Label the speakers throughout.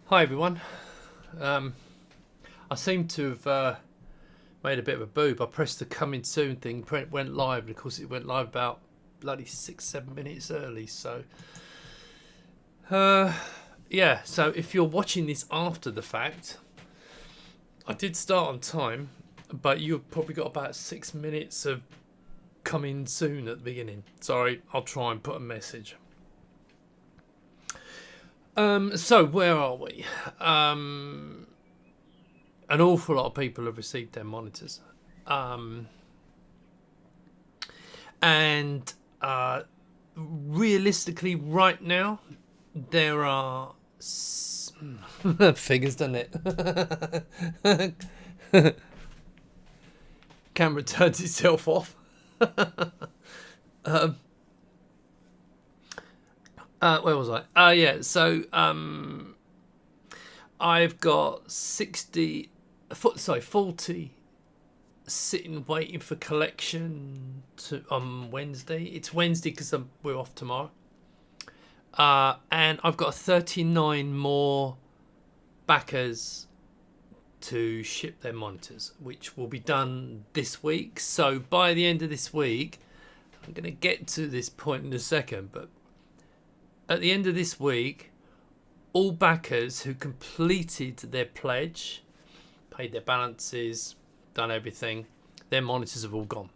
Speaker 1: Hi everyone. I seem to have made a bit of a boob. I pressed the coming soon thing, went live, and of course it went live about bloody 6-7 minutes early. So, uh, yeah. So if you're watching this after the fact, I did start on time, but you've probably got about 6 minutes of coming soon at the beginning. Sorry, I'll try and put a message. So where are we? An awful lot of people have received their monitors. And realistically, right now, there are figures, doesn't it? Camera turns itself off. Where was I? Yeah. So I've got 40 sitting waiting for collection on Wednesday. It's Wednesday because we're off tomorrow. And I've got 39 more backers to ship their monitors, which will be done this week. So by the end of this week, I'm going to get to this point in a second, but at the end of this week, all backers who completed their pledge, paid their balances, done everything, their monitors have all gone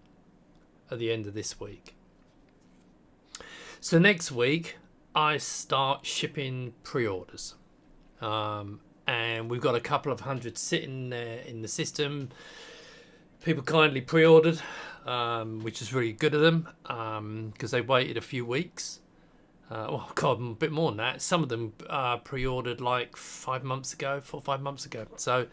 Speaker 1: at the end of this week. So next week, I start shipping pre-orders. And we've got a couple of hundred sitting there in the system. People kindly pre-ordered, which is really good of them, because they waited a few weeks. Oh God, a bit more than that. Some of them pre-ordered like 5 months ago, 4 or 5 months ago. So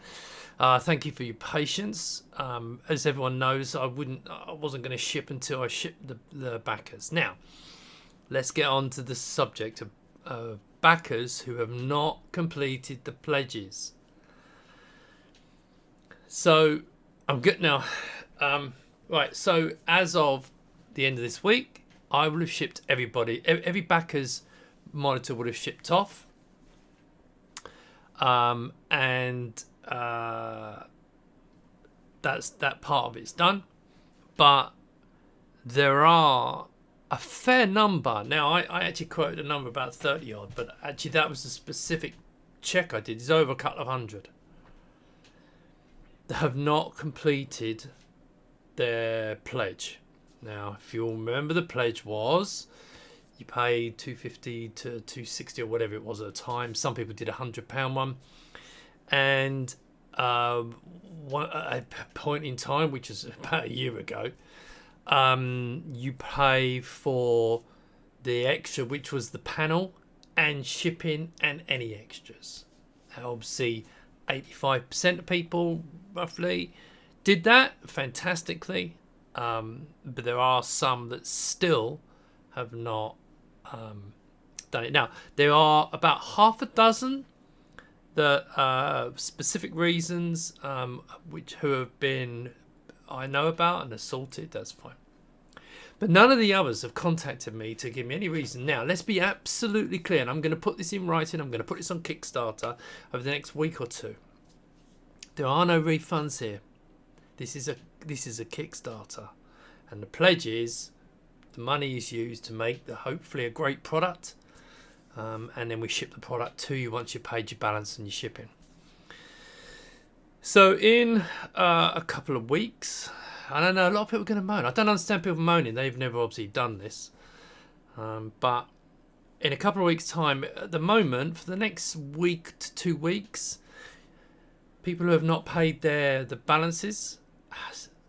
Speaker 1: thank you for your patience. As everyone knows, I wasn't going to ship until I shipped the backers. Now, let's get on to the subject of backers who have not completed the pledges. So I'm good now. Right, so as of the end of this week, I will have shipped everybody. Every backer's monitor would have shipped off. And that part of it's done. But there are a fair number. Now, I actually quoted a number about 30 odd, but actually that was a specific check I did. It's over a couple of hundred that have not completed their pledge. Now, if you'll remember, the pledge was you paid $250 to $260 or whatever it was at the time. Some people did £100 one, and at a point in time, which is about a year ago, you pay for the extra, which was the panel and shipping and any extras. Obviously, 85% of people roughly did that fantastically. But there are some that still have not done it. Now, there are about half a dozen that specific reasons who have been, I know about, and assaulted. That's fine. But none of the others have contacted me to give me any reason. Now, let's be absolutely clear, and I'm going to put this in writing. I'm going to put this on Kickstarter over the next week or two. There are no refunds here. This is a Kickstarter, and the pledge is the money is used to make hopefully a great product, and then we ship the product to you once you've paid your balance and your shipping. So in a couple of weeks, I don't know, a lot of people are going to moan. I don't understand people moaning. They've never obviously done this, but in a couple of weeks' time, at the moment, for the next week to 2 weeks, people who have not paid the balances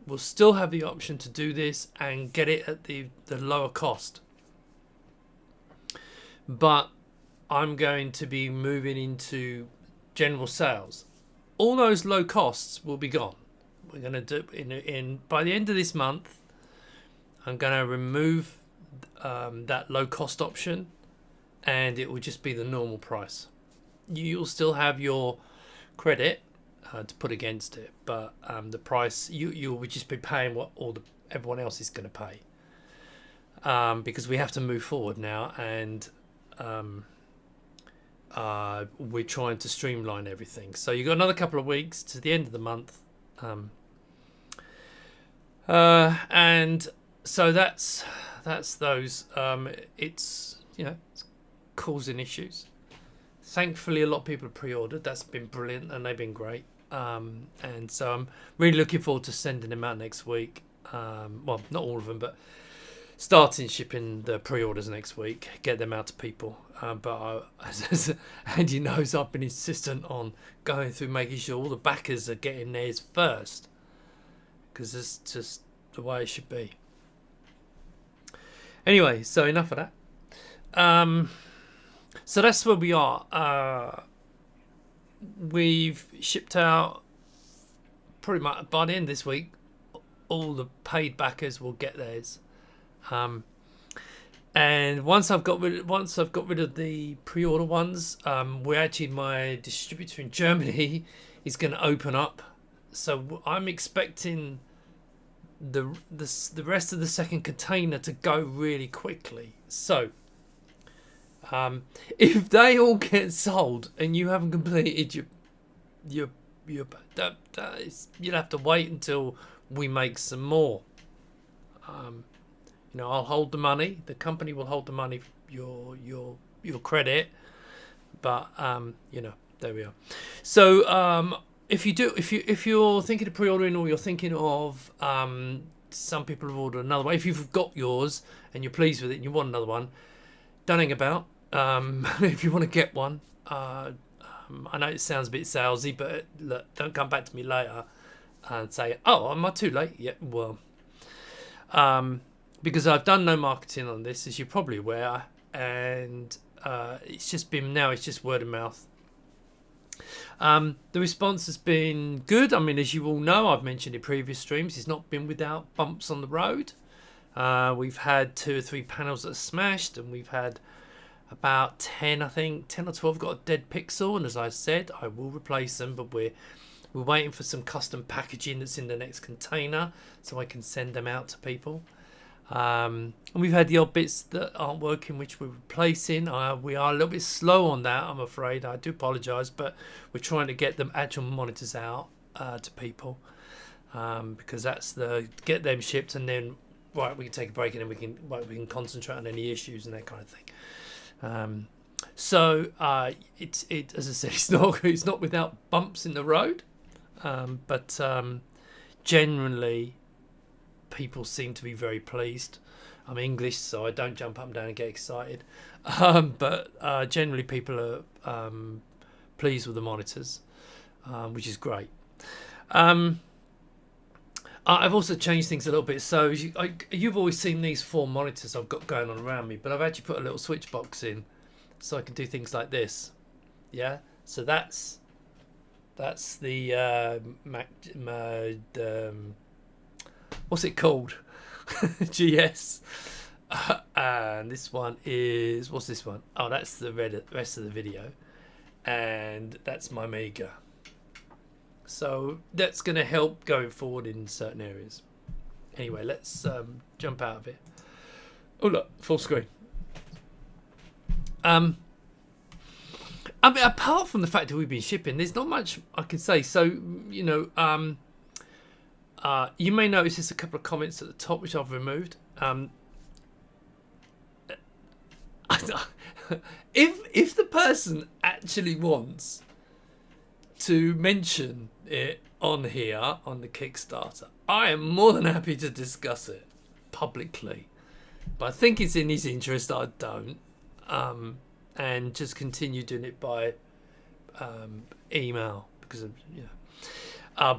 Speaker 1: will still have the option to do this and get it at the lower cost. But I'm going to be moving into general sales. All those low costs will be gone. We're going to do by the end of this month. I'm going to remove that low cost option, and it will just be the normal price. You'll still have your credit to put against it, but the price you will just be paying what everyone else is going to pay, because we have to move forward now, and we're trying to streamline everything. So you've got another couple of weeks to the end of the month. And so that's those. It's it's causing issues. Thankfully, a lot of people have pre-ordered. That's been brilliant, and they've been great. And so I'm really looking forward to sending them out next week. Well, not all of them, but starting shipping the pre-orders next week, get them out to people. But as Andy knows, I've been insistent on going through making sure all the backers are getting theirs first, because it's just the way it should be. Anyway, so enough of that. So that's where we are. We've shipped out pretty much by the end of this week. All the paid backers will get theirs. And once I've got rid of the pre-order ones, my distributor in Germany is going to open up. So I'm expecting the rest of the second container to go really quickly. So if they all get sold and you haven't completed you'll have to wait until we make some more. I'll hold the money. The company will hold the money, your credit. But there we are. So if you're thinking of pre-ordering, or you're thinking of some people have ordered another one. If you've got yours and you're pleased with it and you want another one, don't hang about. If you want to get one, I know it sounds a bit salesy, but look, don't come back to me later and say, "Oh, am I too late?" Yeah, well, because I've done no marketing on this, as you're probably aware, and it's just word of mouth. The response has been good. I mean, as you all know, I've mentioned in previous streams, it's not been without bumps on the road. We've had 2 or 3 panels that are smashed, and we've had about 10 or 12 got a dead pixel, and as I said, I will replace them, but we're waiting for some custom packaging that's in the next container so I can send them out to people. And we've had the odd bits that aren't working, which we're replacing. We are a little bit slow on that, I'm afraid. I do apologise, but we're trying to get them actual monitors out to people, because that's get them shipped, and then we can take a break, and then we can concentrate on any issues and that kind of thing. So it as I said, it's not without bumps in the road, but generally people seem to be very pleased. I'm English, so I don't jump up and down and get excited, but generally people are pleased with the monitors, which is great. I've also changed things a little bit. So you've always seen these 4 monitors I've got going on around me, but I've actually put a little switch box in so I can do things like this. Yeah, so that's the what's it called? GS. And this one is, what's this one? Oh, that's the rest of the video, and that's my Amiga. So that's going to help going forward in certain areas. Anyway, let's jump out of it. Oh look, full screen. I mean, apart from the fact that we've been shipping, there's not much I can say. So you may notice there's a couple of comments at the top which I've removed. If the person actually wants to mention it on here on the Kickstarter, I am more than happy to discuss it publicly, but I think it's in his interest that I don't, and just continue doing it by email, because of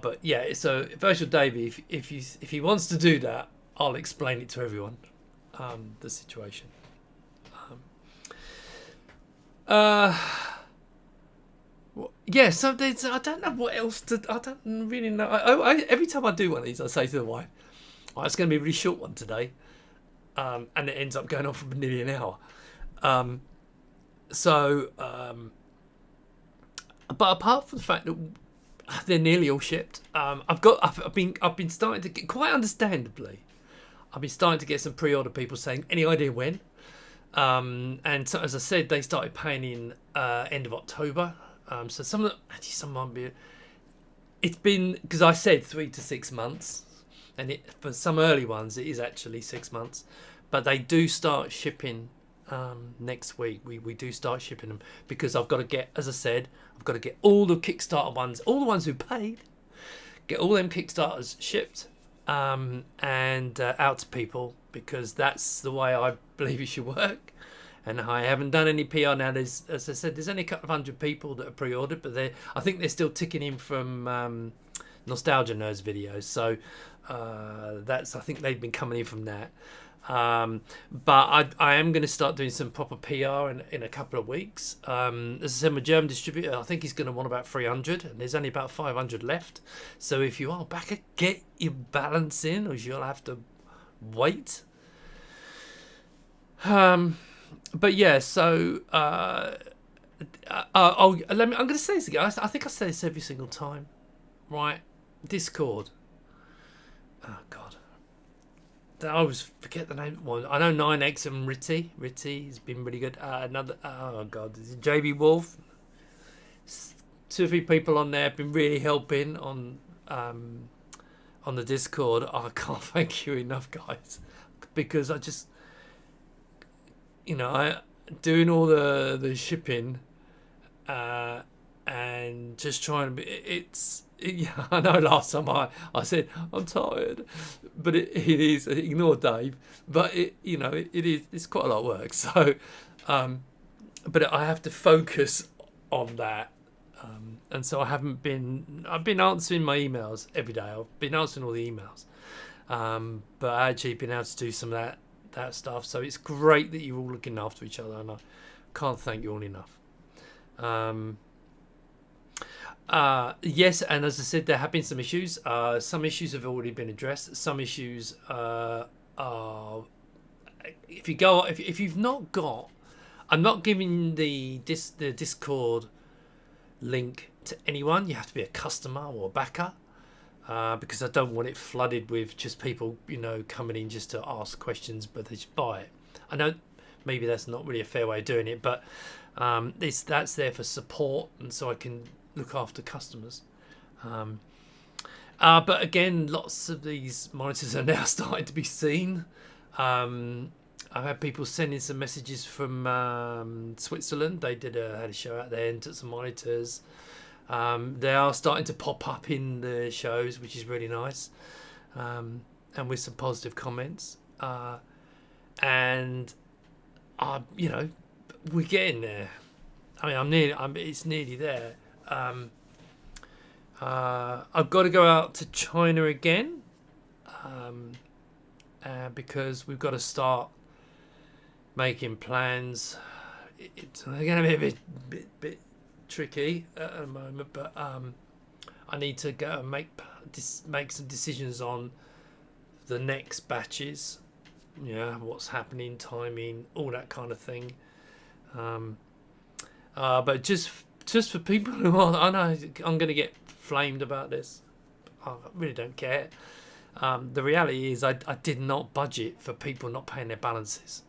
Speaker 1: but yeah, so Virtual Davey, if he wants to do that, I'll explain it to everyone, the situation. Yeah, so there's, I don't know what else to. I don't really know. Every time I do one of these, I say to the wife, "Oh, it's going to be a really short one today," and it ends up going on for nearly an hour. But apart from the fact that they're nearly all shipped, I've been starting to get, quite understandably, I've been starting to get some pre-order people saying, "Any idea when?" And so, as I said, they started paying in end of October. So some might be. It's been, because I said 3 to 6 months, and for some early ones it is actually 6 months, but they do start shipping next week. We do start shipping them because I've got to get, as I said, I've got to get all the Kickstarter ones, all the ones who paid, get all them Kickstarters shipped and out to people, because that's the way I believe it should work. And I haven't done any PR now. There's, as I said, there's only a couple of hundred people that are pre-ordered, but I think they're still ticking in from Nostalgia Nerds videos. So I think they've been coming in from that. But I am going to start doing some proper PR in a couple of weeks. As I said, my German distributor, I think he's going to want about 300, and there's only about 500 left. So if you are back, get your balance in, or you'll have to wait. But yeah, so I'm going to say this again. I think I say this every single time, right? Discord. Oh God, I always forget the name. Well, I know 9X and Ritty has been really good. Another, oh God, is it JB Wolf? 2 or 3 people on there have been really helping on the Discord. I can't thank you enough, guys, because I just, I doing all the shipping and just trying to be, yeah, I know last time I said I'm tired, but it is, ignore Dave, but it's quite a lot of work. So but I have to focus on that, and so I've been answering my emails every day. I've been answering all the emails, but I actually been able to do some of that stuff. So it's great that you're all looking after each other, and I can't thank you all enough. Yes, and as I said, there have been some issues. Some issues have already been addressed. Some issues are, if you've not got, I'm not giving the Discord link to anyone. You have to be a customer or a backer, because I don't want it flooded with just people, coming in just to ask questions, but they just buy it. I know maybe that's not really a fair way of doing it, but that's there for support, and so I can look after customers. But again, lots of these monitors are now starting to be seen. I've had people sending some messages from Switzerland. They had a show out there and took some monitors. They are starting to pop up in the shows, which is really nice, and with some positive comments. And we're getting there. I mean, it's nearly there. I've got to go out to China again, because we've got to start making plans. It's going to be a bit tricky at the moment, but I need to go and make some decisions on the next batches. What's happening, timing, all that kind of thing. But just for people who are, I know I'm going to get flamed about this. I really don't care. The reality is I did not budget for people not paying their balances.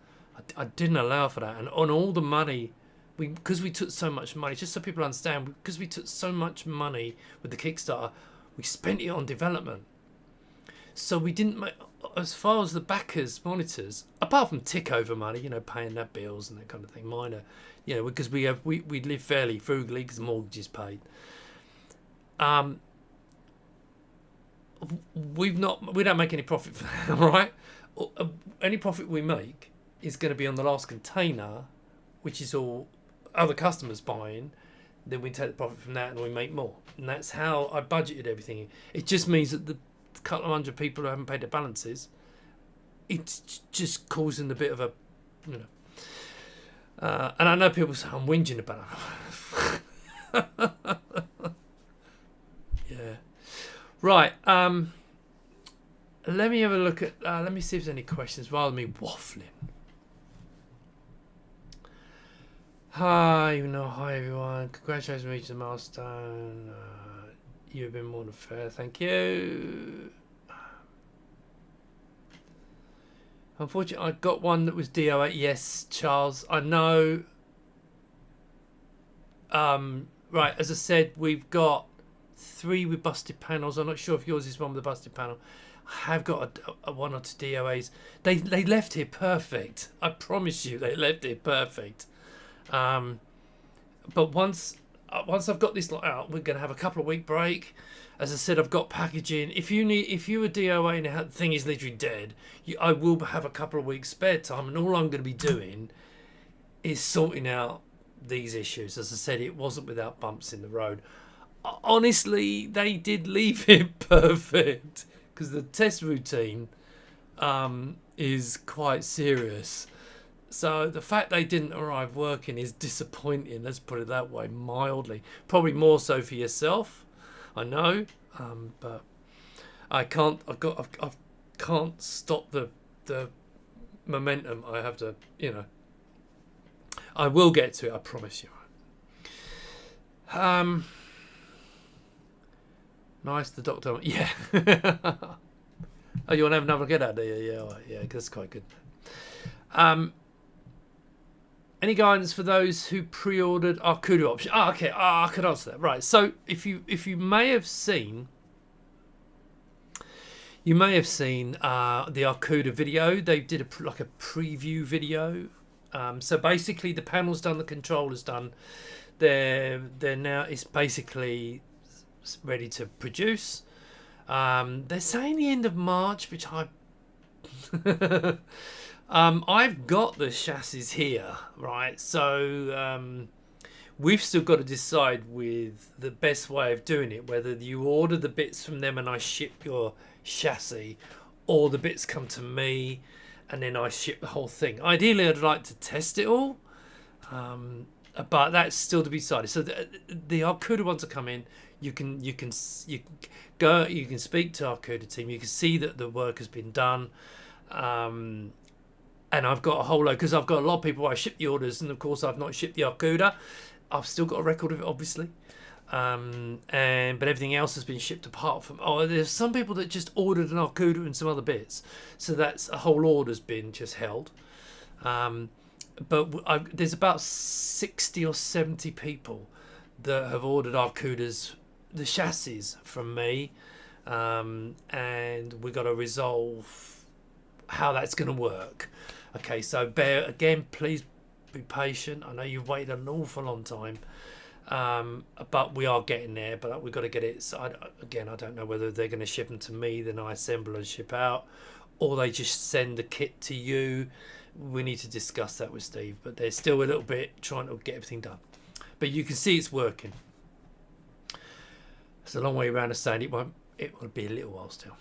Speaker 1: I didn't allow for that. And on all the money, because we took so much money, just so people understand, because we took so much money with the Kickstarter, we spent it on development. So we didn't make, as far as the backers' monitors, apart from tick over money, paying their bills and that kind of thing, minor, because we live fairly frugally because the mortgage is paid. We don't make any profit from that, right? Any profit we make is going to be on the last container, which is all other customers buying. Then we take the profit from that and we make more. And that's how I budgeted everything. It just means that the couple of hundred people who haven't paid their balances, it's just causing a bit of a, and I know people say I'm whinging about it. Yeah. Right. Let me have a look at. Let me see if there's any questions rather than me waffling. Hi, hi everyone. Congratulations on reaching the milestone. You've been more than fair. Thank you. Unfortunately, I got one that was DO8. Yes, Charles, I know. Right, as I said, we've got 3 with busted panels. I'm not sure if yours is one with a busted panel. I have got a 1 or 2 DOAs. They left here perfect. I promise you, they left here perfect. But once I've got this lot out, we're going to have a couple of week break. As I said, I've got packaging. If you a DOA and the thing is literally dead, I will have a couple of weeks spare time, and all I'm going to be doing is sorting out these issues. As I said, it wasn't without bumps in the road. Honestly, they did leave it perfect because the test routine is quite serious. So the fact they didn't arrive working is disappointing. Let's put it that way, mildly. Probably more so for yourself, I know, but I can't. I can't stop the momentum. I have to, I will get to it. I promise you. Nice, the doctor. Yeah. Oh, you want to have another get at it? Yeah, right, yeah, that's quite good. Any guidance for those who pre-ordered Aruda option? Okay. I could answer that. Right. So if you may have seen, the Aruda video. They did a preview video. So basically, the panel's done, the controller's done. They're now. It's basically ready to produce. They're saying the end of March, which I've got the chassis here, right? So we've still got to decide with the best way of doing it, whether you order the bits from them and I ship your chassis, or the bits come to me and then I ship the whole thing. Ideally, I'd like to test it all, but that's still to be decided. So the Aruda ones are coming. You can go. You can speak to our Aruda team. You can see that the work has been done. And I've got a whole load, because I've got a lot of people I ship the orders, and of course I've not shipped the Aruda. I've still got a record of it, obviously, but everything else has been shipped apart from. There's some people that just ordered an Aruda and some other bits, so that's a whole order's been just held. But there's about 60 or 70 people that have ordered Arudas, the chassis from me, and we've got to resolve how that's going to work. Okay, so please be patient. I know you've waited an awful long time, but we are getting there. But we've got to get it. So I don't know whether they're going to ship them to me, then I assemble and ship out, or they just send the kit to you. We need to discuss that with Steve. But they're still a little bit trying to get everything done. But you can see it's working. It's a long way around to saying it won't. It will be a little while still.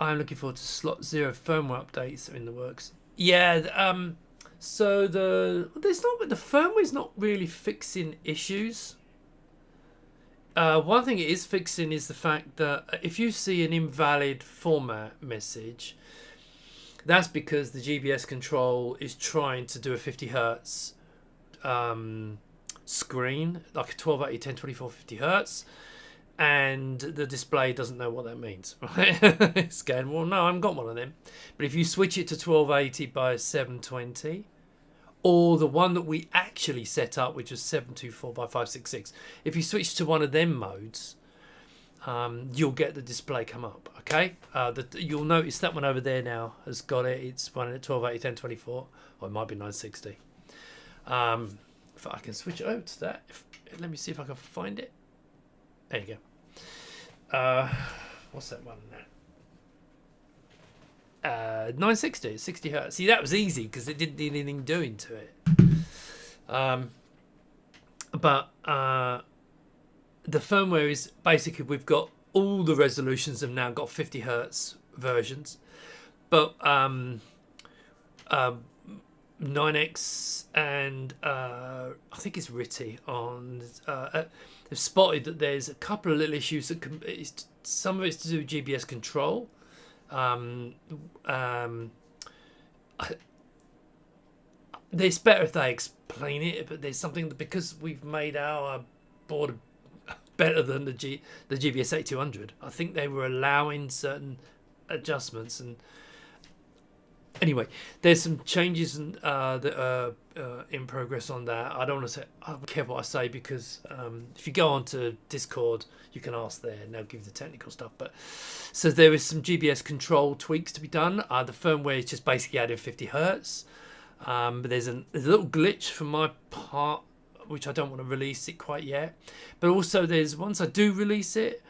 Speaker 1: I'm looking forward to slot 0 firmware updates in the works. Yeah, so the firmware's not really fixing issues. One thing it is fixing is the fact that if you see an invalid format message, that's because the GBS control is trying to do a 50 hertz screen, like a 1280, 1024, 50 hertz. And the display doesn't know what that means, right? It's going, well, no, I haven't got one of them. But if you switch it to 1280 by 720, or the one that we actually set up, which was 724 by 566, if you switch to one of them modes, you'll get the display come up, okay? You'll notice that one over there now has got it. It's running at 1280, 1024, or it might be 960. If I can switch it over to that, let me see if I can find it. There you go. What's that one? 960, it's 60 hertz. See, that was easy because it didn't need anything doing to it. But the firmware is basically, we've got all the resolutions have now got 50 hertz versions, but 9X and I think it's Ritty on they've spotted that there's a couple of little issues that some of it's to do with GBS control. It's better if they explain it, but there's something that, because we've made our board better than the GBS 8200, I think they were allowing certain adjustments, and Anyway, there's some changes that are in progress on that. I don't want to say, I don't care what I say, because if you go onto Discord, you can ask there and they'll give you the technical stuff. But so there is some GBS control tweaks to be done. The firmware is just basically adding 50 hertz. But there's a little glitch from my part, which I don't want to release it quite yet. But also there's, once I do release it,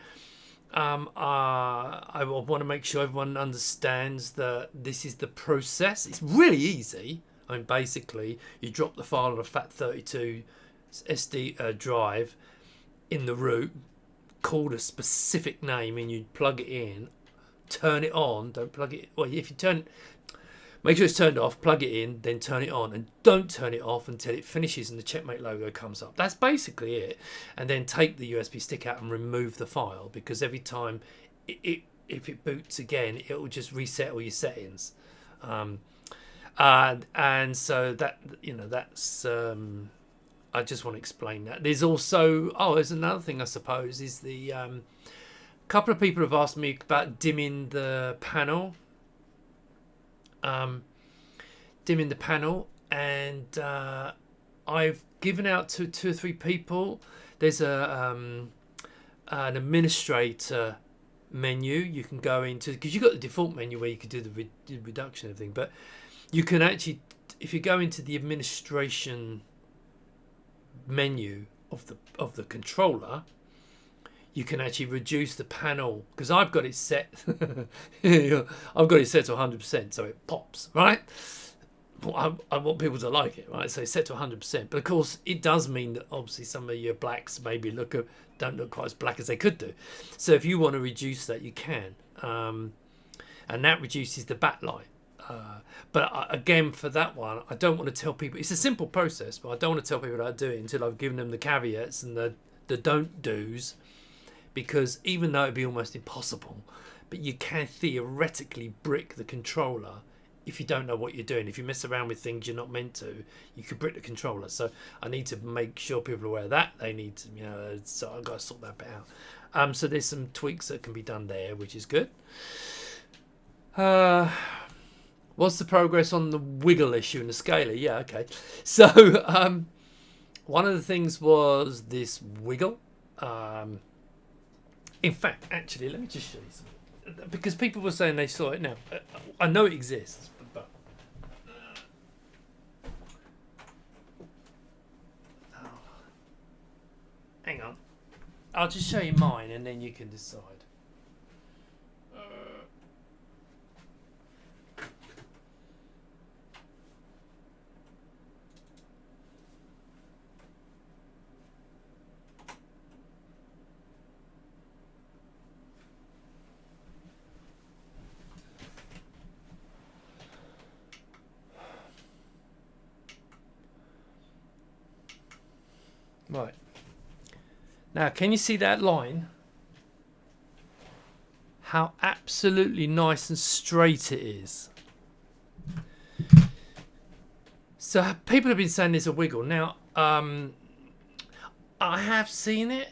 Speaker 1: I want to make sure everyone understands that this is the process. It's really easy. I mean, basically, you drop the file on a FAT32 SD drive in the root, called a specific name, and you plug it in, turn it on. Don't plug it. Well, if you turn, make sure it's turned off. Plug it in, then turn it on, and don't turn it off until it finishes and the Checkmate logo comes up. That's basically it. And then take the USB stick out and remove the file, because every time if it boots again, it will just reset all your settings. And so that, that's I just want to explain that. There's also, there's another thing, I suppose, is the couple of people have asked me about dimming the panel. And I've given out to 2 or 3 people. There's an administrator menu you can go into, because you've got the default menu where you can do the reduction and everything, but you can actually, if you go into the administration menu of the controller, you can actually reduce the panel, because I've got it set I've got it set to 100%, so it pops, right? I want people to like it, right? So it's set to 100%, but of course it does mean that obviously some of your blacks maybe don't look quite as black as they could do. So if you want to reduce that, you can, and that reduces the backlight. But again, for that one, I don't want to tell people. It's a simple process, but I don't want to tell people how to do it until I've given them the caveats and the don't do's, because even though it'd be almost impossible, but you can theoretically brick the controller if you don't know what you're doing. If you mess around with things you're not meant to, you could brick the controller. So I need to make sure people are aware of that. They need to, so I've got to sort that bit out. So there's some tweaks that can be done there, which is good. What's the progress on the wiggle issue and the scaler? Yeah, okay. So one of the things was this wiggle. In fact, actually, let me just show you something, because people were saying they saw it. Now, I know it exists, but hang on. I'll just show you mine, and then you can decide. Right. Now, can you see that line? How absolutely nice and straight it is. So people have been saying there's a wiggle. Now, I have seen it.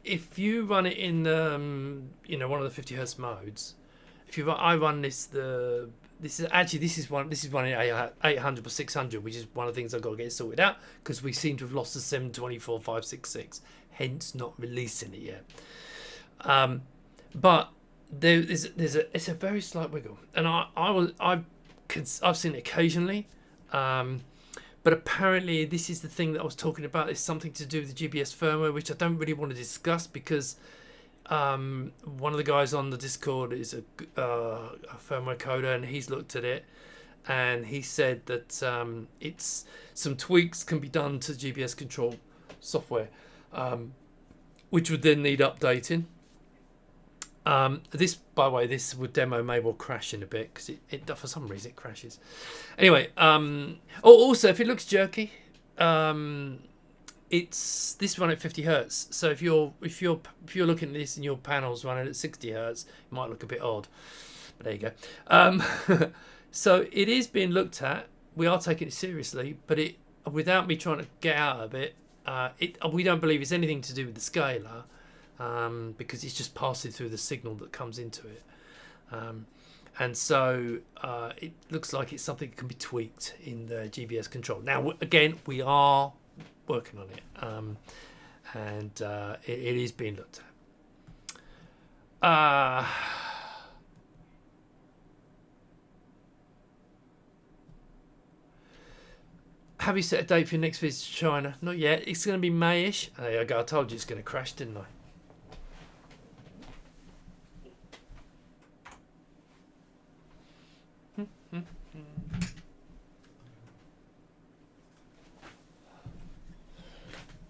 Speaker 1: If you run it in one of the 50 hertz modes, I run this this is running 800 or 600, which is one of the things I've got to get sorted out, because we seem to have lost the 724.566, hence not releasing it yet. But it's a very slight wiggle, and I've seen it occasionally, but apparently this is the thing that I was talking about. It's something to do with the GBS firmware, which I don't really want to discuss, because one of the guys on the Discord is a firmware coder, and he's looked at it, and he said that it's some tweaks can be done to GBS control software, which would then need updating. This, by the way, this would demo may well crash in a bit, because it for some reason it crashes. Anyway, also if it looks jerky, it's this run at 50 hertz. So if you're looking at this and your panel's running at 60 hertz, it might look a bit odd. But there you go. So it is being looked at. We are taking it seriously, but without me trying to get out of it, we don't believe it's anything to do with the scaler, because it's just passing through the signal that comes into it. And so it looks like it's something that can be tweaked in the GBS control. Now, again, we are working on it, and it is being looked at. Have you set a date for your next visit to China? Not yet. It's going to be Mayish. There you go. I told you it's going to crash, didn't I?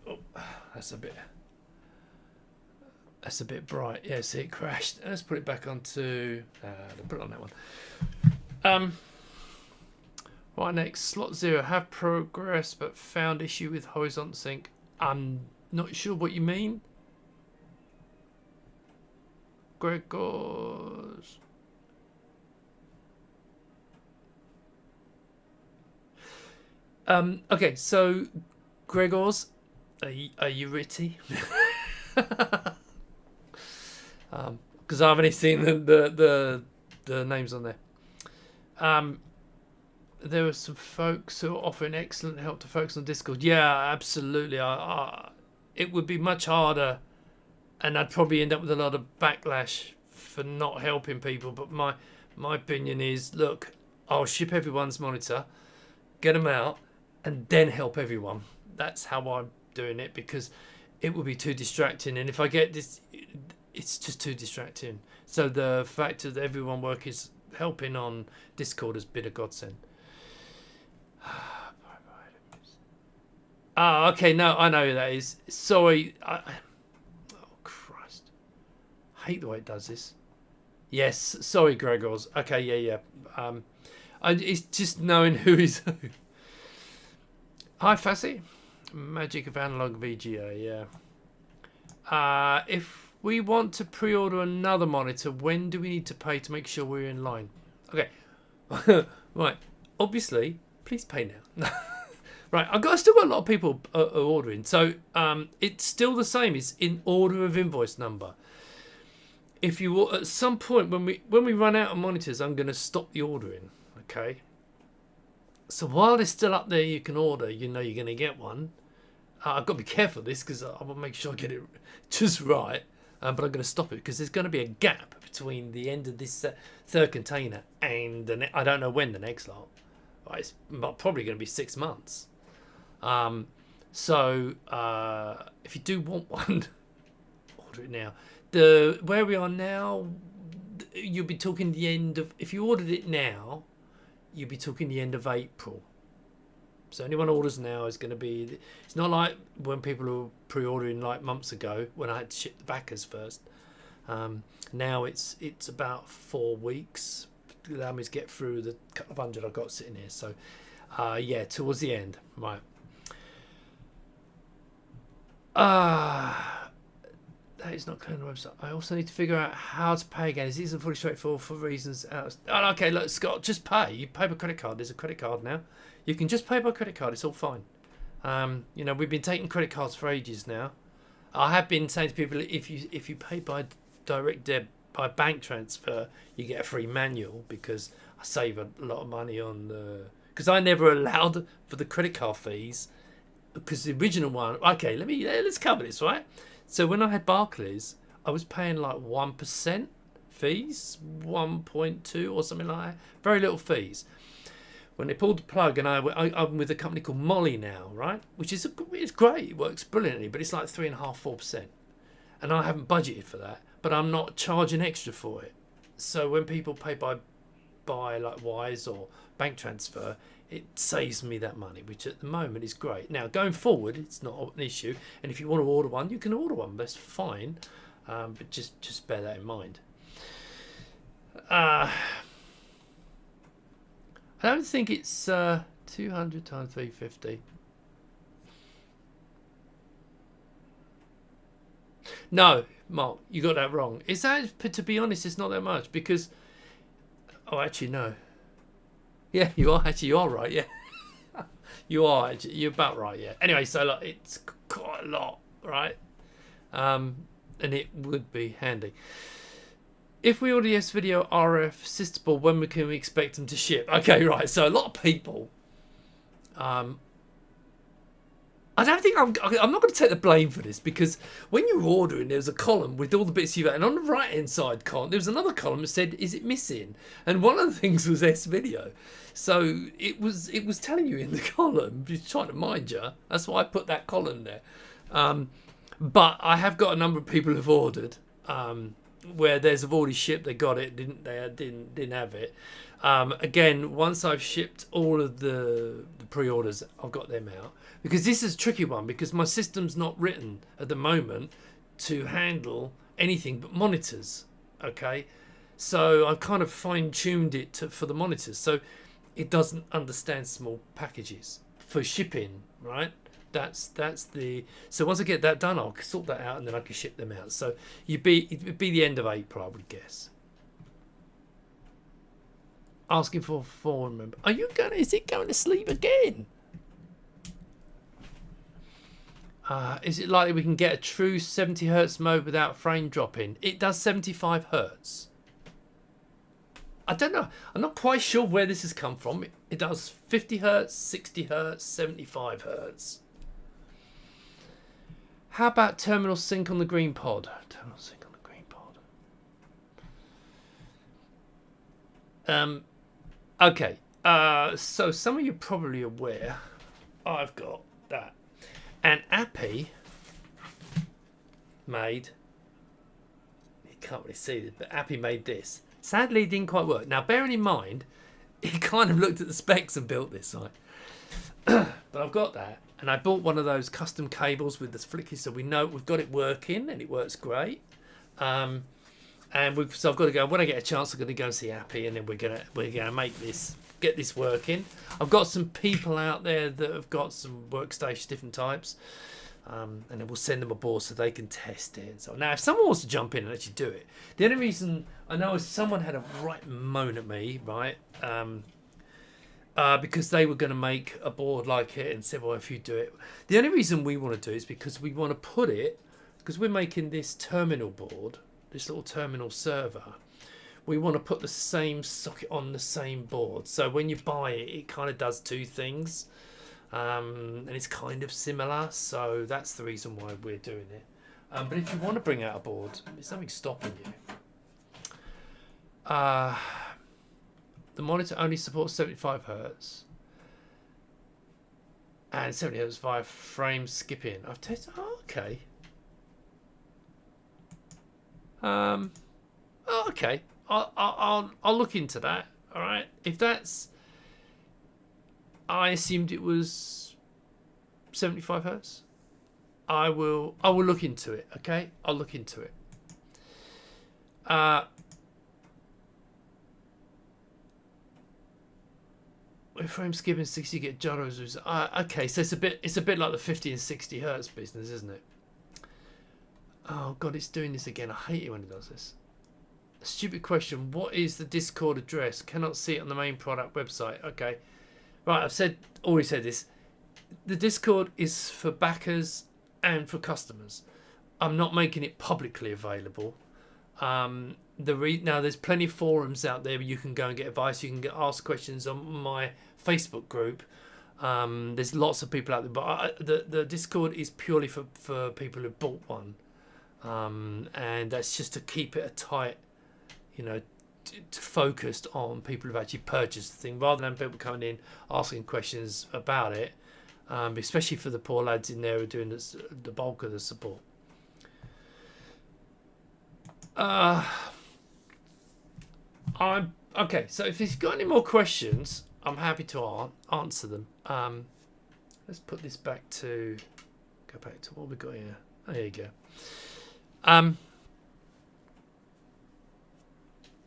Speaker 1: Oh, that's a bit bright. Yeah, see, it crashed. Let's put it back onto. Put it on that one. Right, next, slot 0. Have progress but found issue with horizontal sync. I'm not sure what you mean. Gregors. Okay, so Gregors, are you Ritty? Because I've only seen the names on there. There were some folks who are offering excellent help to folks on Discord. Yeah, absolutely. It would be much harder, and I'd probably end up with a lot of backlash for not helping people. But my opinion is, look, I'll ship everyone's monitor, get them out, and then help everyone. That's how I'm doing it, because it would be too distracting. And if I get this, it's just too distracting. So the fact that everyone helping on Discord has been a godsend. Okay, no, I know who that is. Sorry. Oh, Christ. I hate the way it does this. Yes, sorry, Gregors. Okay, yeah. It's just knowing who is who. Hi, Fassy. Magic of analog VGA, yeah. If we want to pre-order another monitor, when do we need to pay to make sure we're in line? Okay. Right. Obviously, please pay now. Right, I still got a lot of people ordering, so it's still the same. It's in order of invoice number. If you at some point when we run out of monitors, I'm going to stop the ordering. Okay. So while they're still up there, you can order. You know you're going to get one. I've got to be careful of this because I want to make sure I get it just right. But I'm going to stop it because there's going to be a gap between the end of this third container and I don't know when the next lot. It's probably going to be 6 months. So if you do want one, order it now. Where we are now, you'll be talking the end of. If you ordered it now, you'll be talking the end of April. So anyone orders now is going to be. It's not like when people were pre-ordering like months ago when I had to ship the backers first. Now it's about 4 weeks. Allow me to get through the couple of hundred I've got sitting here. So yeah, towards the end, right. That is not clear on the website. I also need to figure out how to pay again. It isn't fully straightforward for reasons. Okay, look, Scott, just pay. You pay by credit card. There's a credit card now. You can just pay by credit card. It's all fine. We've been taking credit cards for ages now. I have been saying to people, if you pay by direct debit, by bank transfer, you get a free manual, because I save a lot of money on the. Because I never allowed for the credit card fees, because the original one. Okay, let's cover this, right? So when I had Barclays, I was paying like 1% fees, 1.2 or something like that. Very little fees. When they pulled the plug, and I'm with a company called Molly now, right? Which is it's great. It works brilliantly, but it's like 3.5%, and I haven't budgeted for that. But I'm not charging extra for it. So when people pay by like Wise or bank transfer, it saves me that money, which at the moment is great. Now, going forward, it's not an issue. And if you want to order one, you can order one. That's fine. But just bear that in mind. I don't think it's 200 times 350. No, Mark, you got that wrong. Is that, to be honest, it's not that much, because. Oh, actually, no. Yeah, you are right. Yeah, you're about right. Yeah. Anyway, so like, it's quite a lot, right? And it would be handy. If we order the S-Video RF system board, when can we expect them to ship? Okay, right. So a lot of people, I don't think I'm not going to take the blame for this, because when you were ordering, there was a column with all the bits you've had, and on the right hand side column, there was another column that said, "Is it missing?" And one of the things was S-Video, so it was telling you in the column. Just trying to mind you. That's why I put that column there. But I have got a number of people who've ordered. Where theirs have already shipped, they got it, didn't have it. Again, once I've shipped all of the pre-orders, I've got them out, because this is a tricky one, because my system's not written at the moment to handle anything but monitors. Okay, so I've kind of fine-tuned it for the monitors, so it doesn't understand small packages for shipping, right? That's the, so once I get that done, I'll sort that out, and then I can ship them out. So it'd be the end of April, I would guess. Asking for a forum member. Are you going? Is it going to sleep again? Is it likely we can get a true 70 hertz mode without frame dropping? It does 75 hertz. I don't know. I'm not quite sure where this has come from. It does 50 hertz, 60 hertz, 75 hertz. How about terminal sync on the green pod? Terminal sync on the green pod. Okay. So some of you are probably aware I've got that. And Appy made, you can't really see this, but Appy made this. Sadly, it didn't quite work. Now, bearing in mind, he kind of looked at the specs and built this, right? But I've got that. And I bought one of those custom cables with the flicky, so we know we've got it working, and it works great. So I've got to go. When I get a chance, I'm going to go and see Appy, and then we're gonna get this working. I've got some people out there that have got some workstations, different types, and then we'll send them a board so they can test it. So now, if someone wants to jump in and actually do it, the only reason I know is someone had a right moan at me, right? Because they were going to make a board like it and said, well, if you do it. The only reason we want to do it is because we want to put it, because we're making this terminal board, this little terminal server, we want to put the same socket on the same board. So when you buy it, it kind of does two things, and it's kind of similar. So that's the reason why we're doing it. But if you want to bring out a board, there's nothing stopping you. The monitor only supports 75 hertz and 70 hertz via frame skipping. I've tested. Oh, okay. Okay. I'll look into that. All right. If that's, I assumed it was 75 hertz. I will look into it. Okay. I'll look into it. With frame skipping 60, you get gyros. Okay, so it's a bit like the 50 and 60 hertz business, isn't it? Oh god, it's doing this again. I hate it when it does this. A stupid question. What is the Discord address? Cannot see it on the main product website. Okay, right. I've already said this. The Discord is for backers and for customers. I'm not making it publicly available. Now there's plenty of forums out there where you can go and get advice. You can ask questions on my Facebook group. There's lots of people out there, but the Discord is purely for people who bought one, and that's just to keep it a tight, focused on people who've actually purchased the thing, rather than people coming in asking questions about it, especially for the poor lads in there who are doing the bulk of the support. Okay, so if you've got any more questions, I'm happy to answer them. Let's put this back to, go back to what we got here. Oh, there you go.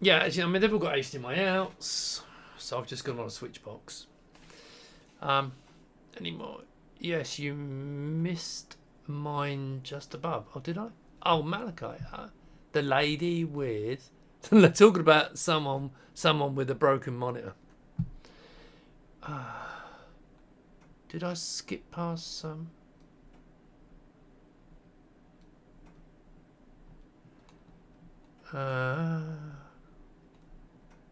Speaker 1: Yeah, actually, they've all got HDMI outs, so I've just gone on a switch box. Any more? Yes, you missed mine just above. Oh, did I? Oh, Malachi. The lady with... They're talking about someone with a broken monitor. Did I skip past some?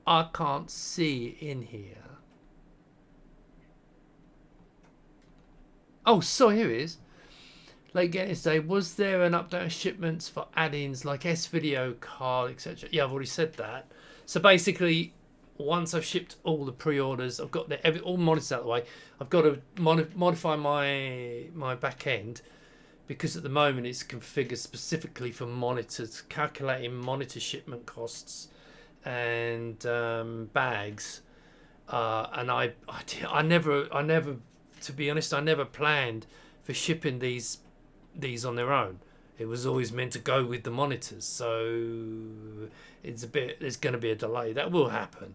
Speaker 1: I can't see in here. Oh, sorry, here it is. Late getting today. Was there an update on shipments for add-ins like S-Video card, etc.? Yeah, I've already said that. So basically, once I've shipped all the pre-orders, I've got all monitors out of the way. I've got to modify my back end because at the moment it's configured specifically for monitors, calculating monitor shipment costs and bags. And I never, to be honest, I never planned for shipping these on their own. It was always meant to go with the monitors, so there's going to be a delay. That will happen,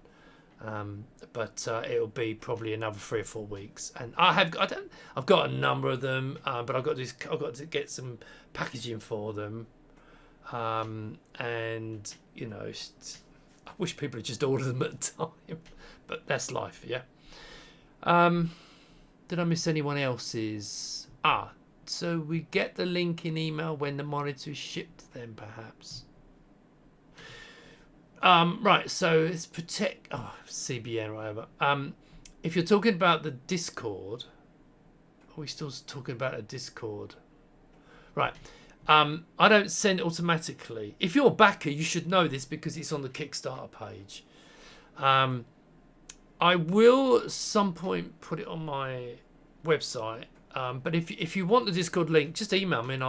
Speaker 1: but it'll be probably another 3 or 4 weeks. And I've got a number of them, but I've got to get some packaging for them, and you know, I wish people had just ordered them at the time, but that's life, yeah. Did I miss anyone else's? So we get the link in email when the monitor is shipped then, perhaps. Right, so it's protect... CBN or whatever. If you're talking about the Discord... Are we still talking about a Discord? Right. I don't send automatically. If you're a backer, you should know this because it's on the Kickstarter page. I will at some point put it on my website. But if you want the Discord link, just email me and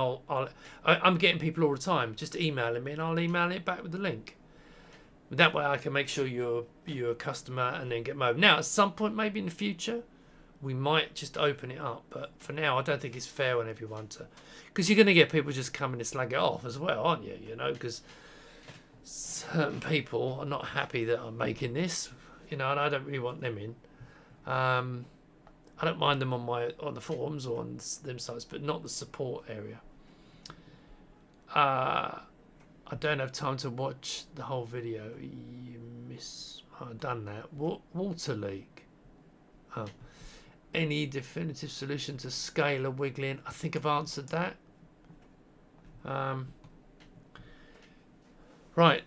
Speaker 1: I'm getting people all the time just emailing me and I'll email it back with the link. That way I can make sure you're a customer and then get them over. Now at some point maybe in the future we might just open it up, but for now I don't think it's fair on everyone to, because you're going to get people just coming to slag it off as well, aren't you? You know, because certain people are not happy that I'm making this, you know, and I don't really want them in. I don't mind them on the forums or on them sites, but not the support area. I don't have time to watch the whole video. You miss. I've done that. Water leak. Oh. Any definitive solution to scalar wiggling? I think I've answered that. Right.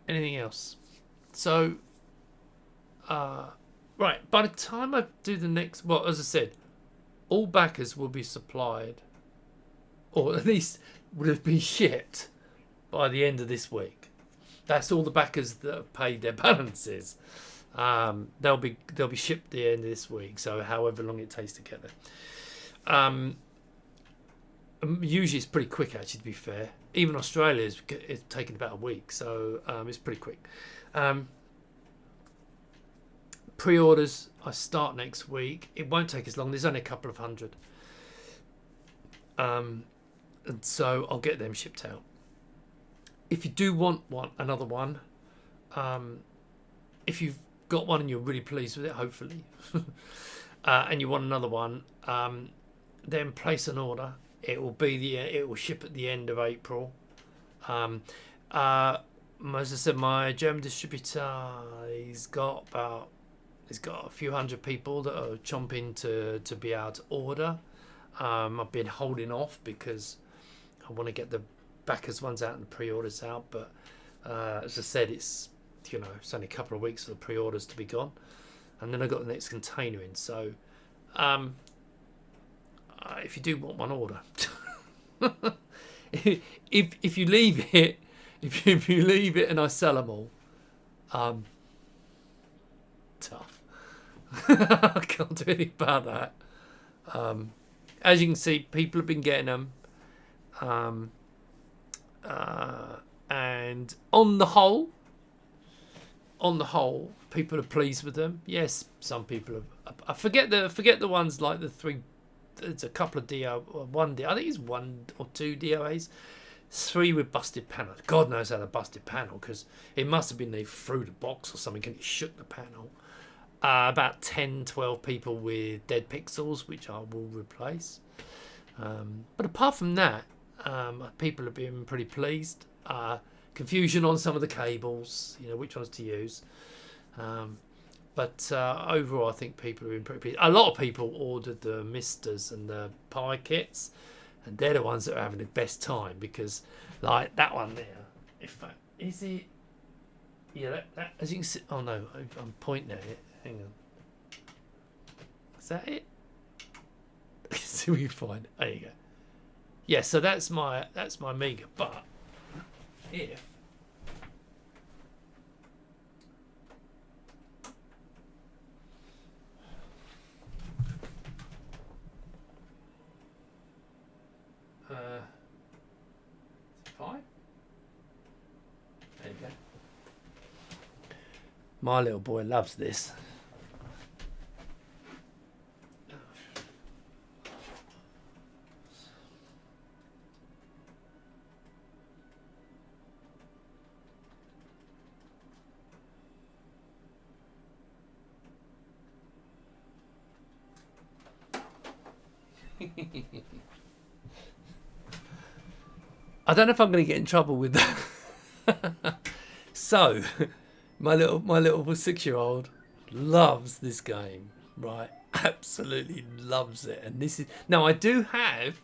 Speaker 1: Anything else? So, right. By the time I do the next, well, as I said, all backers will be supplied, or at least would have been shipped by the end of this week. That's all the backers that have paid their balances. They'll be shipped at the end of this week. So however long it takes to get there. Usually it's pretty quick, actually. To be fair, even Australia it's taken about a week, so it's pretty quick. Pre-orders I start next week. It won't take as long. There's only a couple of hundred, and so I'll get them shipped out. If you do want another one, if you've got one and you're really pleased with it, hopefully, and you want another one, then place an order. It will ship at the end of April. As I said, my German distributor, he's got a few hundred people that are chomping to be able to order. I've been holding off because I want to get the backers ones out and the pre-orders out, but as I said, it's only a couple of weeks for the pre-orders to be gone, and then I got the next container in. So if you do want one, order. if you leave it, if you leave it and I sell them all, tough. I can't do anything about that. As you can see, people have been getting them, and on the whole, people are pleased with them. Yes, some people have. I forget the ones like the three. There's a couple of one I think it's 1 or 2 DOAs. 3 with busted panel. God knows how the busted panel, because it must have been they threw the box or something and it shook the panel. About 10-12 people with dead pixels, which I will replace. But apart from that, people have been pretty pleased. Confusion on some of the cables, which ones to use. But overall, I think people have been pretty pleased. A lot of people ordered the Misters and the Pi kits, and they're the ones that are having the best time, because Like that one there. In fact, is it? Yeah, that as you can see. Oh no, I'm pointing at it. Hang on. Is that it? See what you find. There you go. Yeah, so that's my Amiga. But if fine. There you go. My little boy loves this. I don't know if I'm going to get in trouble with that. So, my little 6-year-old loves this game, right? Absolutely loves it. And this is now I do have.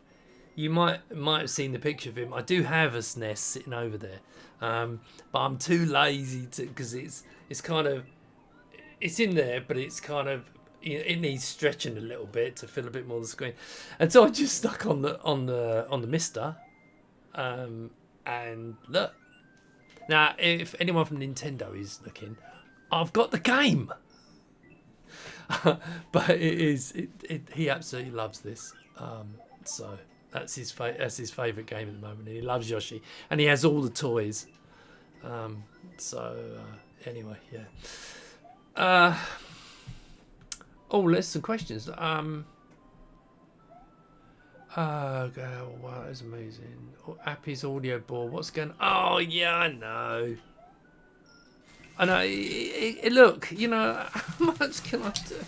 Speaker 1: You might have seen the picture of him. I do have a SNES sitting over there, but I'm too lazy to because it's kind of it's in there, but it's kind of it needs stretching a little bit to fill a bit more of the screen, and so I just stuck on the Mister. And look, now if anyone from Nintendo is looking, I've got the game. But he absolutely loves this. So that's his favorite game at the moment. He loves Yoshi, and he has all the toys. Anyway, yeah. Let's some questions. Wow, that's amazing. Appy's audio board. What's going on? Oh, yeah, I know. Look, you know, how much can I do?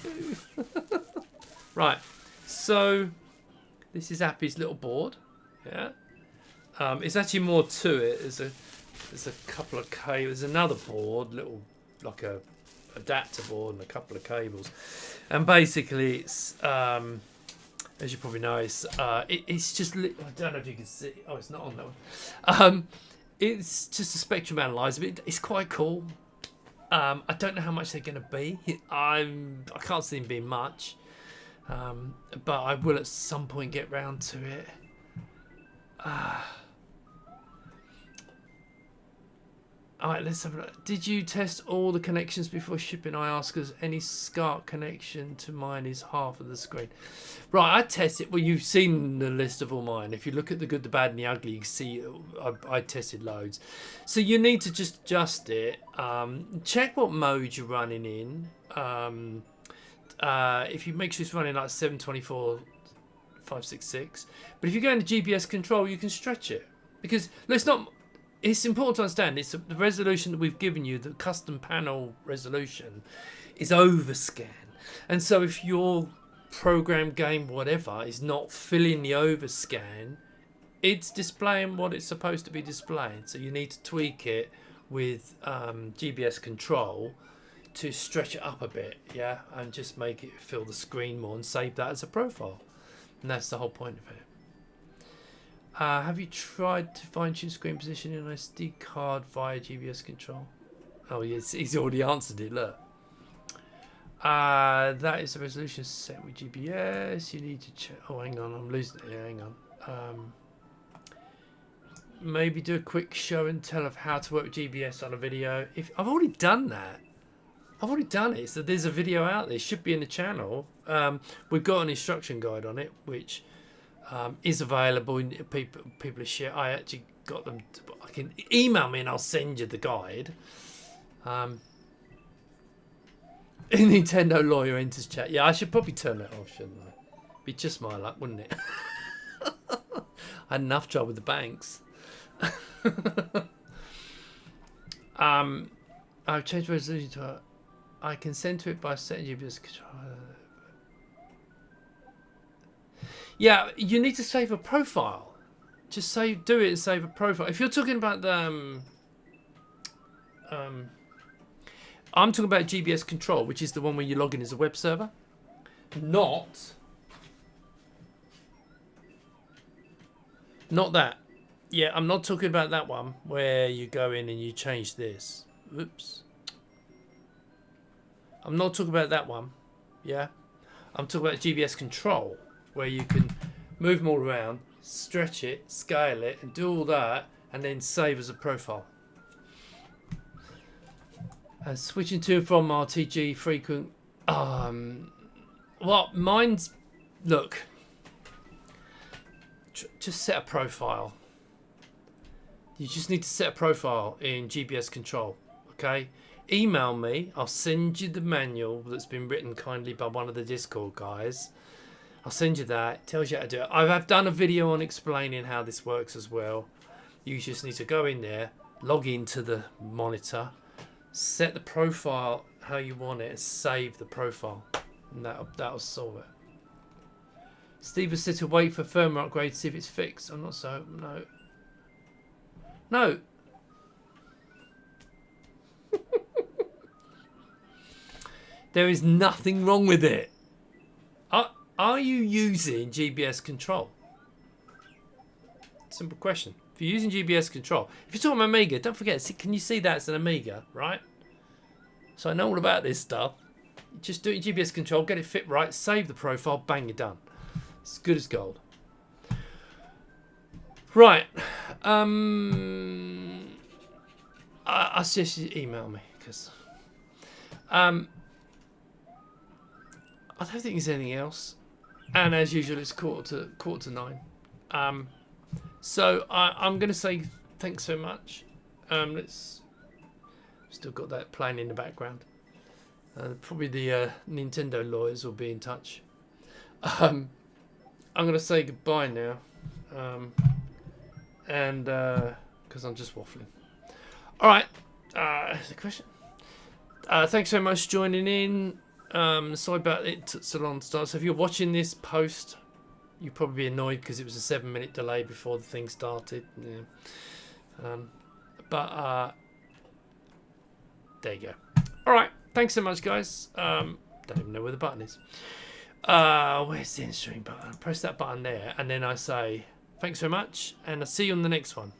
Speaker 1: Right. So, this is Appy's little board. Yeah. It's actually more to it. There's a couple of cables. There's another board, little, like a adapter board and a couple of cables. And basically, it's... as you probably know, it's just... I don't know if you can see... Oh, it's not on that one. It's just a spectrum analyzer. It's quite cool. I don't know how much they're going to be. I can't see them being much. But I will at some point get round to it. Alright, let's have a look. Did you test all the connections before shipping? I ask, because any SCART connection to mine is half of the screen. Right, I tested. Well, you've seen the list of all mine. If you look at the good, the bad, and the ugly, you can see I tested loads. So you need to just adjust it. Check what mode you're running in. If you make sure it's running like 724, 566. But if you go into GBS control, you can stretch it. Because let's not... It's important to understand it's the resolution that we've given you, the custom panel resolution, is overscan. And so if your program, game, whatever, is not filling the overscan, it's displaying what it's supposed to be displaying. So you need to tweak it with GBS control to stretch it up a bit, yeah, and just make it fill the screen more and save that as a profile. And that's the whole point of it. Have you tried to fine-tune screen position in an SD card via GBS control? Oh, yes, he's already answered it, look. That is the resolution set with GBS. You need to check... Oh, hang on, I'm losing it. Yeah, hang on. Maybe do a quick show and tell of how to work with GBS on a video. I've already done that. I've already done it. So there's a video out there. It should be in the channel. We've got an instruction guide on it, which... is available. People are share. I actually got them. I can email me and I'll send you the guide. Nintendo lawyer enters chat. Yeah, I should probably turn that off, shouldn't I? Be just my luck, wouldn't it? I had enough trouble with the banks. I've changed resolution to. I can send to it by setting GBS control. Yeah, you need to save a profile. Just do it and save a profile. If you're talking about the, I'm talking about GBS control, which is the one where you log in as a web server. Not that. Yeah, I'm not talking about that one where you go in and you change this. Oops. I'm not talking about that one. Yeah. I'm talking about GBS control, where you can move them all around, stretch it, scale it, and do all that, and then save as a profile. And switching to and from RTG frequent. Well, mine's, look, just set a profile. You just need to set a profile in GBS control, okay? Email me. I'll send you the manual that's been written kindly by one of the Discord guys. I'll send you that. It tells you how to do it. I've done a video on explaining how this works as well. You just need to go in there, log into the monitor, set the profile how you want it, and save the profile. And that'll solve it. Steve has said to wait for firmware upgrade to see if it's fixed. I'm not so... No. No. There is nothing wrong with it. Are you using GBS control? Simple question. If you're using GBS control, if you're talking Amiga, don't forget, can you see that it's an Amiga, right? So I know all about this stuff. Just do it in GBS control, get it fit right, save the profile, bang, you're done. It's good as gold. Right. I suggest you email me because I don't think there's anything else. And as usual, it's quarter to 9. So I'm going to say thanks so much. Let's still got that playing in the background. Probably the Nintendo lawyers will be in touch. I'm going to say goodbye now. And because I'm just waffling. All right. Here's a question. Thanks so much for joining in. Sorry about it took so long to start. So if you're watching this post, you'll probably be annoyed because it was a 7-minute delay before the thing started. Yeah. But there you go. All right. Thanks so much, guys. Don't even know where the button is. Where's the end stream button? Press that button there, and then I say thanks so much, and I'll see you on the next one.